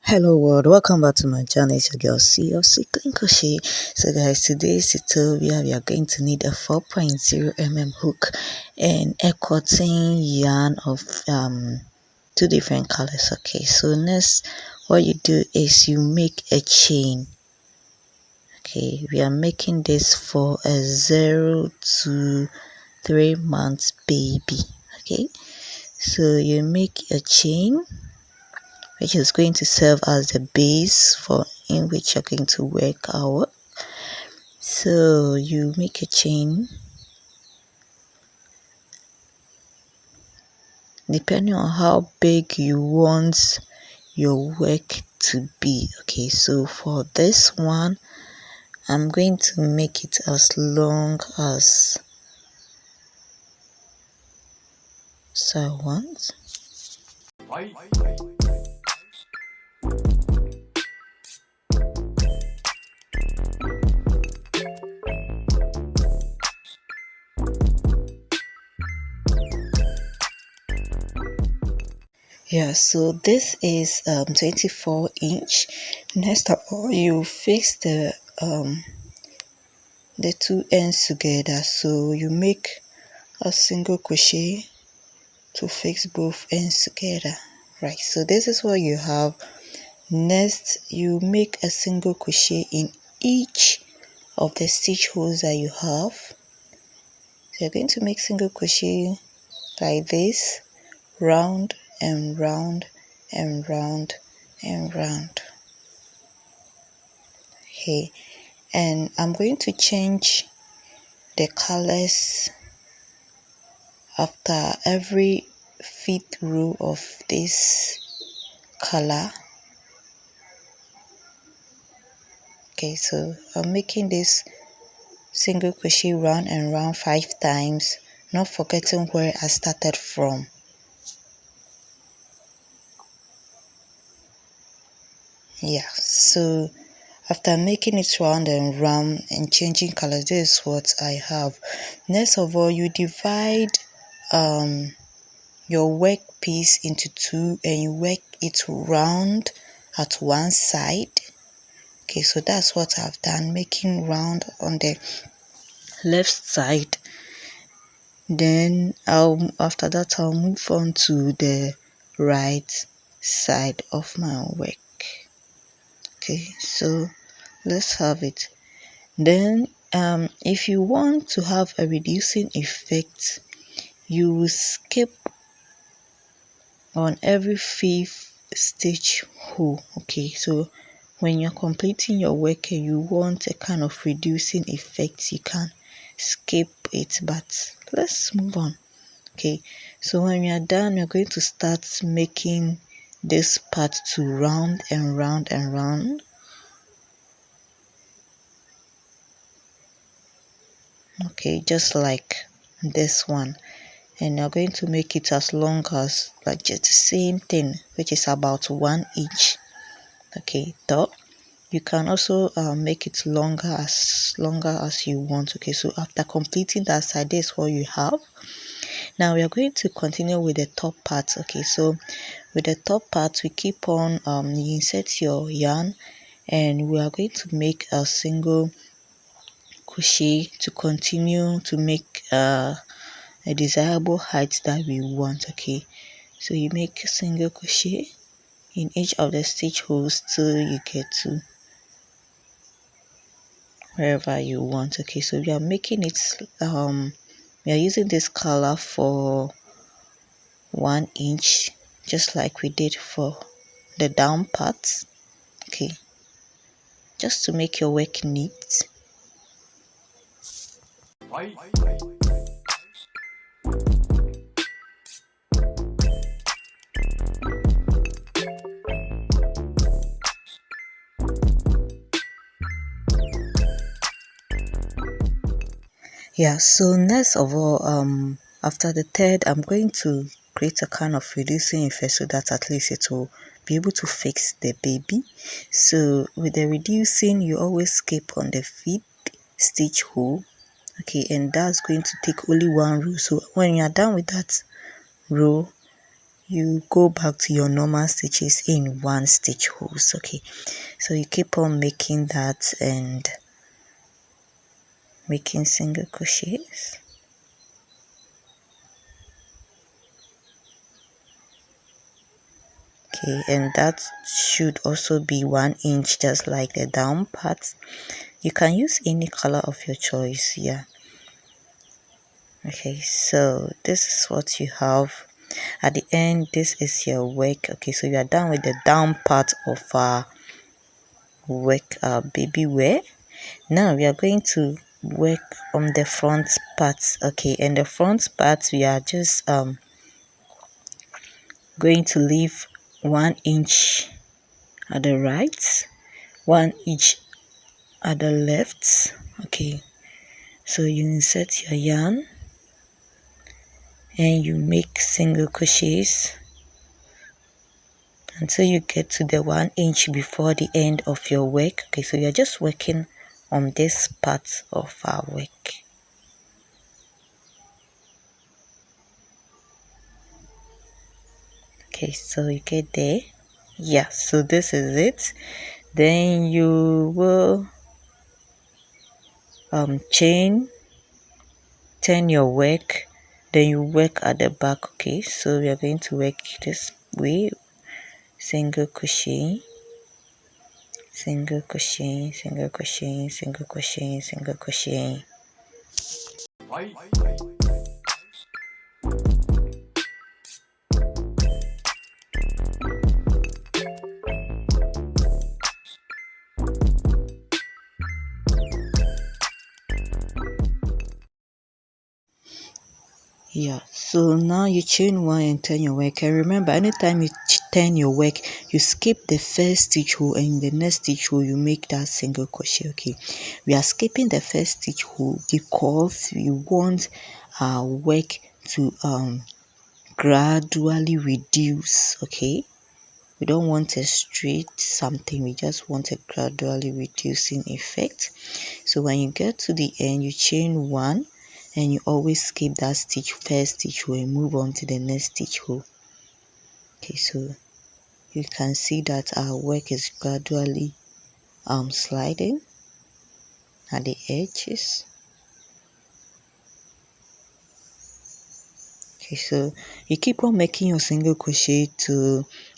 Hello world, welcome back to my channel. It's your girl C of Cycling Crochet. So guys, today's tutorial we are going to need a 4.0 hook and a cotton yarn of 2 different colors. Okay, so next what you do is you make a chain. Okay, we are making this for a 0 to 3 months baby. Okay, so you make a chain which is going to serve as the base for in which you're going to work out. So you make a chain depending on how big you want your work to be. Okay, so for this one I'm going to make it as long as I want. Yeah, so this is 24 inch. Next of all, you fix the 2 ends together. So you make a single crochet to fix both ends together. Right, so this is what you have. Next, you make a single crochet in each of the stitch holes that you have. So you're going to make single crochet like this, round and round and round and round. Okay, and I'm going to change the colors after every 5th row of this color. Okay, so I'm making this single crochet round and round 5 times, not forgetting where I started from. Yeah, so after making it round and round and changing colors, this is what I have. Next of all, you divide your work piece into 2 and you work it round at one side. Okay, so that's what I've done, making round on the left side. Then after that I'll move on to the right side of my work. Okay, so let's have it. Then if you want to have a reducing effect, you will skip on every 5th stitch hole. Okay, so when you're completing your work and you want a kind of reducing effect, you can skip it, but let's move on. Okay, so when we are done, we're going to start making this part to round and round and round. Okay, just like this one, and you're going to make it as long as like just the same thing, which is about 1 inch. Okay, though you can also make it longer as you want. Okay, so after completing that side, this is what you have. Now we are going to continue with the top part. Okay, so with the top part we keep on you insert your yarn and we are going to make a single crochet to continue to make a desirable height that we want. Okay, so you make a single crochet in each of the stitch holes till you get to wherever you want. Okay, so we are making it we are using this color for 1 inch, just like we did for the down part. Okay, just to make your work neat. Yeah, so next of all, after the third, I'm going to create a kind of reducing effect so that at least it will be able to fix the baby. So with the reducing, you always skip on the 5th stitch hole. Okay, and that's going to take only 1 row. So when you are done with that row, you go back to your normal stitches in one stitch holes. Okay, so you keep on making that and making single crochets. Okay, and that should also be 1 inch, just like the down part. You can use any color of your choice. Yeah. Okay, so this is what you have at the end. This is your work. Okay, so you are done with the down part of our work, baby wear. Now we are going to work on the front parts. Okay, and the front parts we are just going to leave 1 inch at the right, 1 inch at the left. Okay, so you insert your yarn and you make single crochets until you get to the 1 inch before the end of your work. Okay, so you're just working on this part of our work. Okay, so you get there. Yeah, so this is it. Then you will turn your work, then you work at the back. Okay, so we are going to work this way: single crochet, single crochet, single crochet, single crochet, single crochet. Yeah, so now you chain 1 and turn your work. And remember, anytime you turn your work, you skip the first stitch hole, and in the next stitch hole you make that single crochet. Okay, we are skipping the first stitch hole because we want our work to gradually reduce. Okay, we don't want a straight something, we just want a gradually reducing effect. So when you get to the end, you chain 1 and you always skip that first stitch hole and move on to the next stitch hole. Okay, so you can see that our work is gradually sliding at the edges. Okay, so you keep on making your single crochet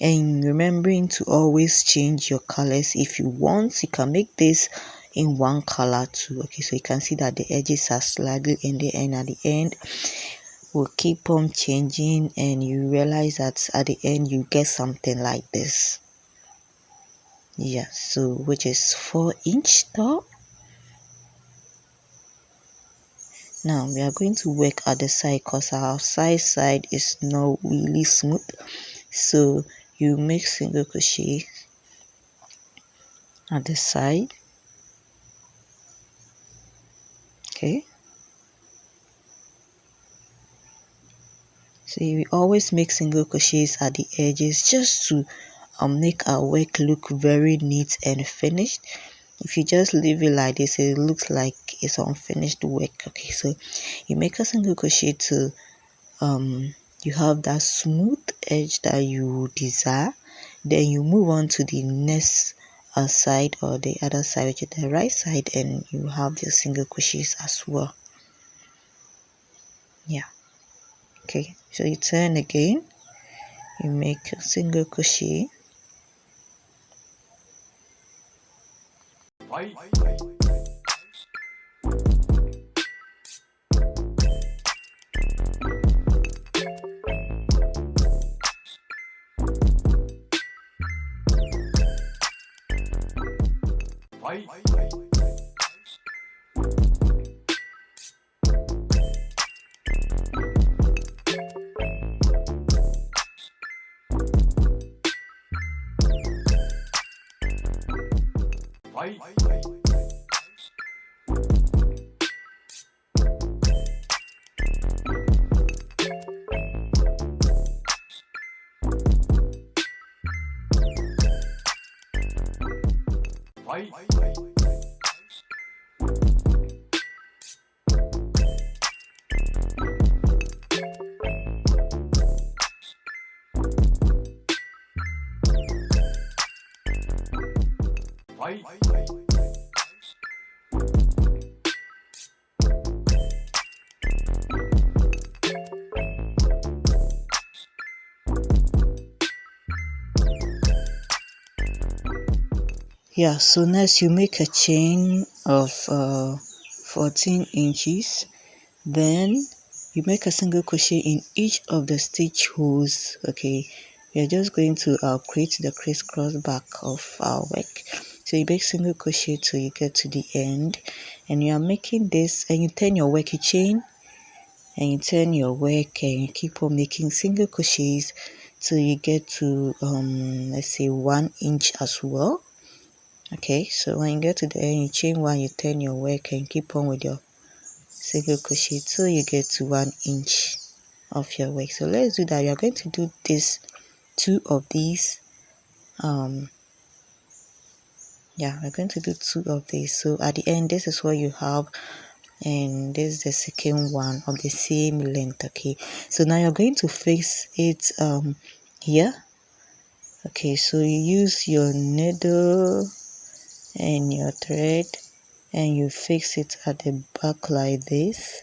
and remembering to always change your colors. If you want, you can make this in one color too. Okay, so you can see that the edges are slightly in the end. At the end we'll keep on changing, and you realize that at the end you get something like this. Yeah, so which is 4 inch tall. Now we are going to work at the side because our side is not really smooth. So you make single crochet at the side. Okay, so we always make single crochets at the edges just to make our work look very neat and finished. If you just leave it like this, it looks like it's unfinished work. Okay, so you make a single crochet to you have that smooth edge that you desire. Then you move on to the next side, or the other side, which is the right side, and you have your single crochets as well. Yeah. Okay, so you turn again, you make a single crochet. Yeah, so next you make a chain of 14 inches, then you make a single crochet in each of the stitch holes. Okay, we are just going to create the crisscross back of our work. So you make single crochet till you get to the end, and you are making this, and you turn your work, you chain and you turn your work, and you keep on making single crochets till you get to let's say 1 inch as well. Okay, so when you get to the end, you chain one, you turn your work, and keep on with your single crochet till you get to 1 inch of your work. So let's do that. We are going to do this, 2 of these. Yeah, we're going to do 2 of these. So at the end, this is what you have, and this is the second one of the same length. Okay, so now you're going to fix it here. Okay, so you use your needle and your thread, and you fix it at the back like this.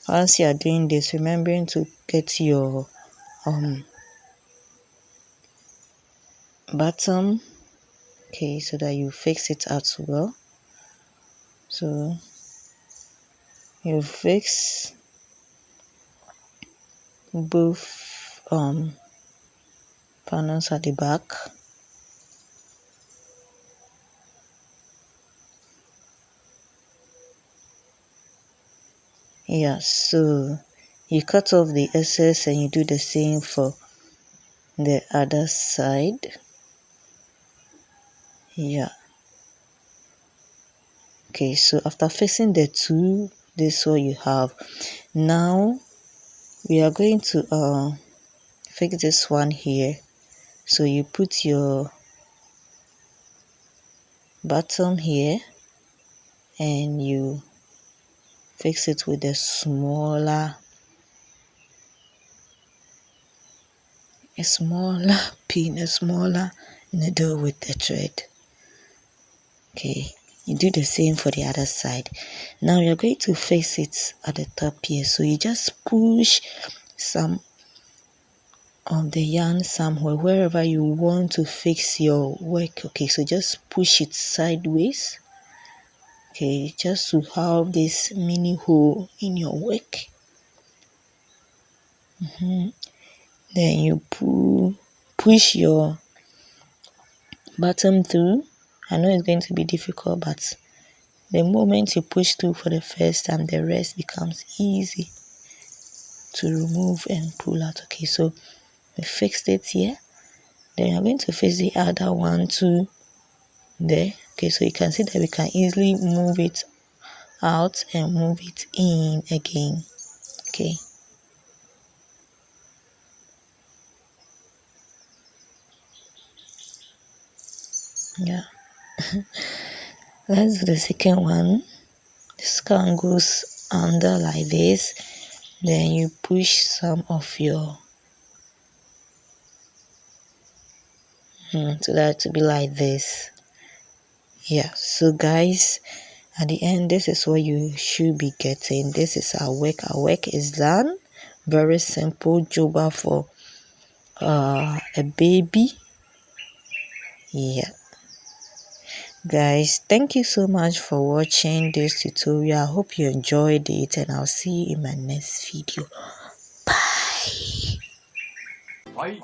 Once you are doing this, remembering to get your bottom, okay, so that you fix it as well. So you fix both panels at the back. Yeah, so you cut off the excess, and you do the same for the other side. Yeah, okay, so after fixing the two, this is what you have. Now we are going to fix this one here. So you put your bottom here, and you fix it with a smaller pin, a smaller needle with the thread. Okay, you do the same for the other side. Now you're going to fix it at the top here, so you just push some of the yarn somewhere, wherever you want to fix your work. Okay, so just push it sideways, okay, just to have this mini hole in your work. Then you push your bottom through. I know it's going to be difficult, but the moment you push through for the first time, the rest becomes easy to remove and pull out. Okay, so we fixed it here. Then you're going to fix the other one too there. Okay, so you can see that we can easily move it out and move it in again. Okay, yeah. Let's do the second one. This one goes under like this. Then you push some of your so that to be like this. Yeah, so guys, at the end, this is what you should be getting. This is our work. Our work is done. Very simple joba for a baby. Yeah, guys, thank you so much for watching this tutorial. I hope you enjoyed it, and I'll see you in my next video. Bye.